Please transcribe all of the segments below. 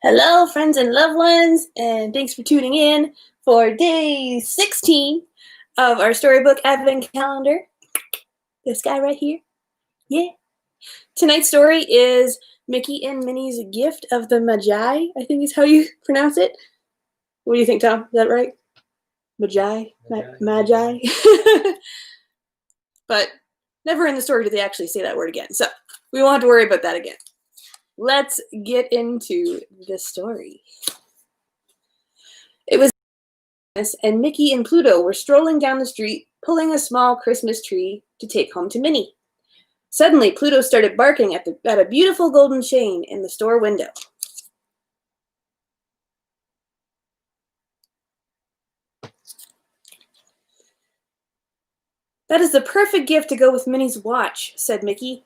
Hello, friends and loved ones, and thanks for tuning in for day 16 of our storybook advent calendar. This guy right here. Yeah. Tonight's story is Mickey and Minnie's Gift of the Magi, I think is how you pronounce it. What do you think, Tom? Is that right? Magi? Magi? But never in the story do they actually say that word again, so we won't have to worry about that again. Let's get into the story. It was Christmas, and Mickey and Pluto were strolling down the street, pulling a small Christmas tree to take home to Minnie. Suddenly, Pluto started barking at a beautiful golden chain in the store window. "That is the perfect gift to go with Minnie's watch," said Mickey.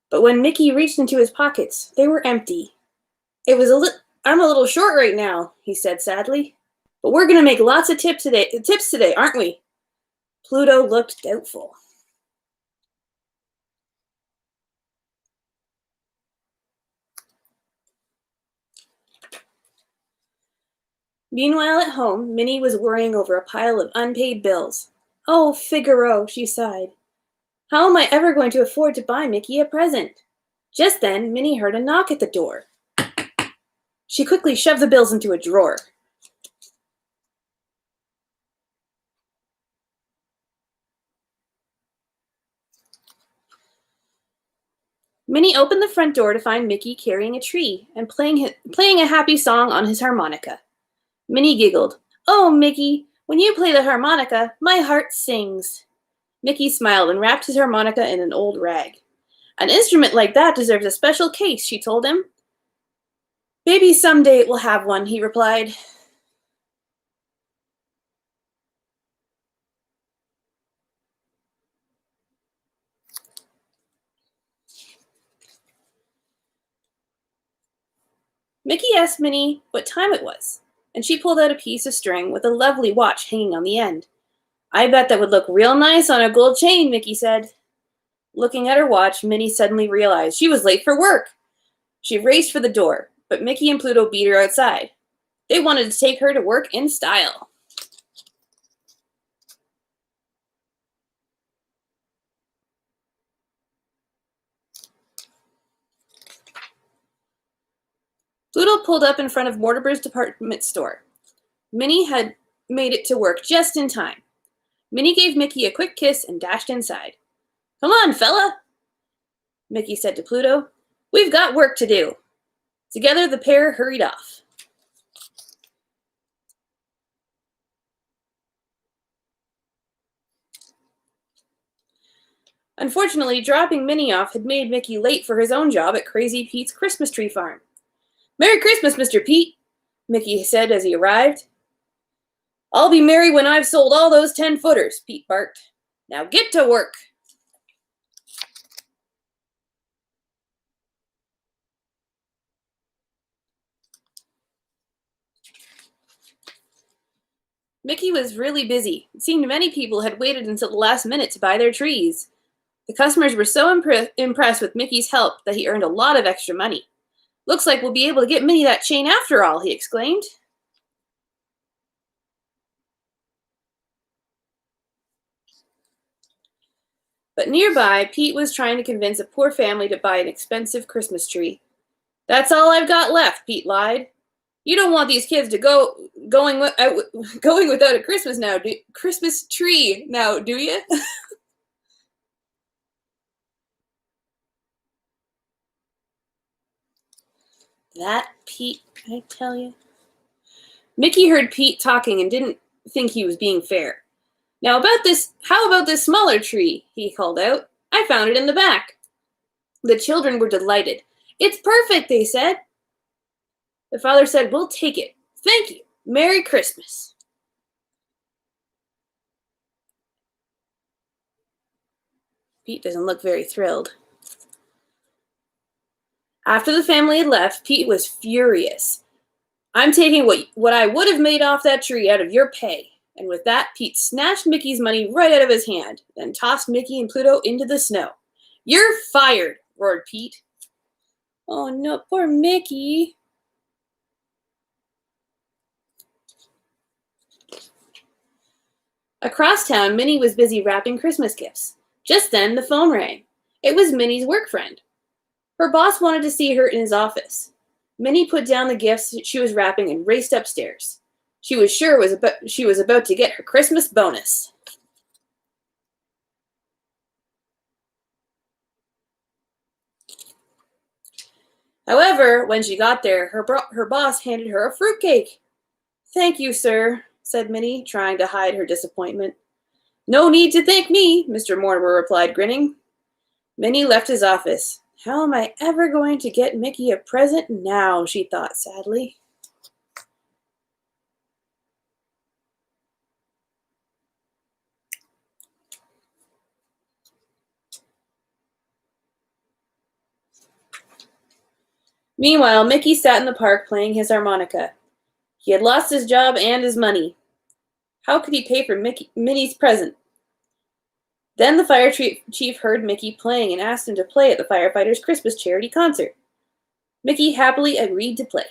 But when Mickey reached into his pockets, they were empty. "I'm a little short right now," he said sadly. "But we're going to make lots of tips today, aren't we?" Pluto looked doubtful. Meanwhile, at home, Minnie was worrying over a pile of unpaid bills. "Oh, Figaro," she sighed. "How am I ever going to afford to buy Mickey a present?" Just then, Minnie heard a knock at the door. She quickly shoved the bills into a drawer. Minnie opened the front door to find Mickey carrying a tree and playing a happy song on his harmonica. Minnie giggled. "Oh, Mickey, when you play the harmonica, my heart sings." Mickey smiled and wrapped his harmonica in an old rag. "An instrument like that deserves a special case," she told him. "Maybe someday it will have one," he replied. Mickey asked Minnie what time it was, and she pulled out a piece of string with a lovely watch hanging on the end. "I bet that would look real nice on a gold chain," Mickey said. Looking at her watch, Minnie suddenly realized she was late for work. She raced for the door, but Mickey and Pluto beat her outside. They wanted to take her to work in style. Pluto pulled up in front of Mortimer's department store. Minnie had made it to work just in time. Minnie gave Mickey a quick kiss and dashed inside. "Come on, fella," Mickey said to Pluto. "We've got work to do." Together, the pair hurried off. Unfortunately, dropping Minnie off had made Mickey late for his own job at Crazy Pete's Christmas Tree Farm. Merry Christmas, Mr. Pete, Mickey said as he arrived. I'll be merry when I've sold all those 10-footers, Pete barked. Now get to work. Mickey was really busy. It seemed many people had waited until the last minute to buy their trees. The customers were so impressed with Mickey's help that he earned a lot of extra money. Looks like we'll be able to get Minnie that chain after all, he exclaimed. But nearby, Pete was trying to convince a poor family to buy an expensive Christmas tree. That's all I've got left, Pete lied. You don't want these kids to going without a Christmas tree now, do you? That Pete, I tell you. Mickey heard Pete talking and didn't think he was being fair. How about this smaller tree? He called out. I found it in the back. The children were delighted. It's perfect, they said. The father said, we'll take it. Thank you. Merry Christmas. Pete doesn't look very thrilled. After the family had left, Pete was furious. I'm taking what I would have made off that tree out of your pay. And with that, Pete snatched Mickey's money right out of his hand, then tossed Mickey and Pluto into the snow. You're fired, roared Pete. Oh no, poor Mickey. Across town, Minnie was busy wrapping Christmas gifts. Just then, the phone rang. It was Minnie's work friend. Her boss wanted to see her in his office. Minnie put down the gifts she was wrapping and raced upstairs. She was sure she was about to get her Christmas bonus. However, when she got there, her boss handed her a fruitcake. Thank you, sir, said Minnie, trying to hide her disappointment. No need to thank me, Mr. Mortimer replied, grinning. Minnie left his office. How am I ever going to get Mickey a present now, she thought sadly. Meanwhile, Mickey sat in the park playing his harmonica. He had lost his job and his money. How could he pay for Minnie's present? Then the fire chief heard Mickey playing and asked him to play at the firefighters' Christmas charity concert. Mickey happily agreed to play.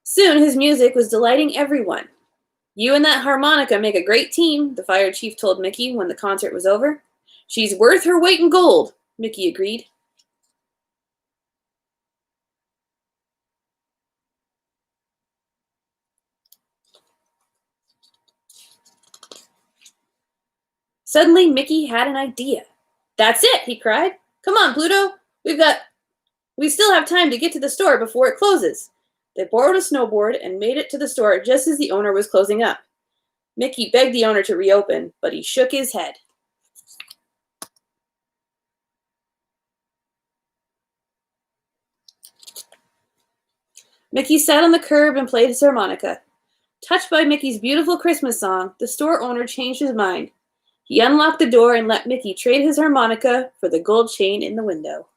Soon his music was delighting everyone. You and that harmonica make a great team, the fire chief told Mickey when the concert was over. She's worth her weight in gold, Mickey agreed. Suddenly, Mickey had an idea. That's it, he cried. Come on, Pluto. We still have time to get to the store before it closes. They borrowed a snowboard and made it to the store just as the owner was closing up. Mickey begged the owner to reopen, but he shook his head. Mickey sat on the curb and played his harmonica. Touched by Mickey's beautiful Christmas song, the store owner changed his mind. He unlocked the door and let Mickey trade his harmonica for the gold chain in the window.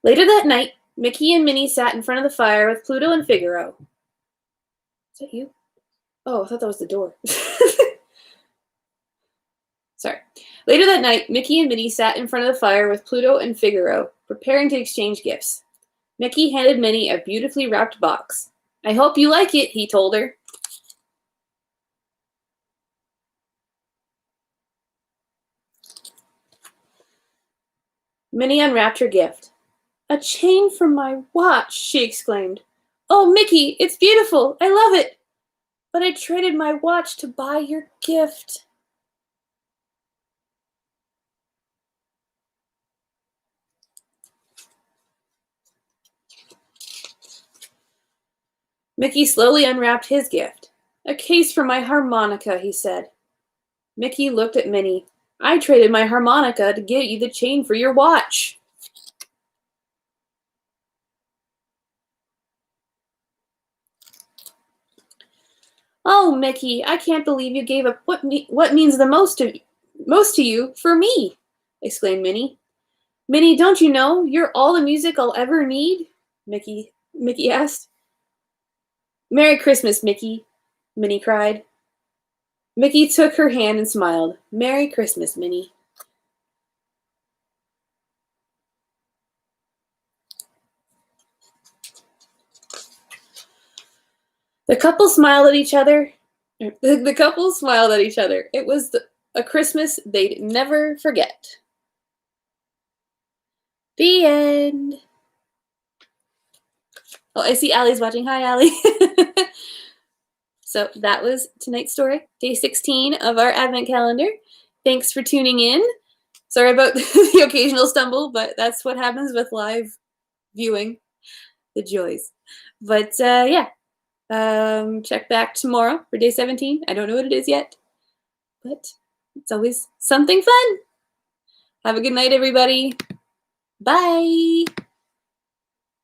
Later that night, Mickey and Minnie sat in front of the fire with Pluto and Figaro. Is that you? Oh, I thought that was the door. Sorry. Later that night, Mickey and Minnie sat in front of the fire with Pluto and Figaro, preparing to exchange gifts. Mickey handed Minnie a beautifully wrapped box. I hope you like it, he told her. Minnie unwrapped her gift. A chain from my watch, she exclaimed. Oh, Mickey, it's beautiful. I love it. But I traded my watch to buy your gift. Mickey slowly unwrapped his gift. A case for my harmonica, he said. Mickey looked at Minnie. I traded my harmonica to get you the chain for your watch. Oh, Mickey, I can't believe you gave up what means the most to you for me, exclaimed Minnie. Minnie, don't you know you're all the music I'll ever need? Mickey asked. Merry Christmas, Mickey, Minnie cried. Mickey took her hand and smiled. Merry Christmas, Minnie. The couple smiled at each other. The couple smiled at each other. It was a Christmas they'd never forget. The end. Oh, I see Allie's watching. Hi, Allie. So that was tonight's story, day 16 of our Advent calendar. Thanks for tuning in. Sorry about the occasional stumble, but that's what happens with live viewing. The joys. But yeah, check back tomorrow for day 17. I don't know what it is yet, but it's always something fun. Have a good night, everybody. Bye.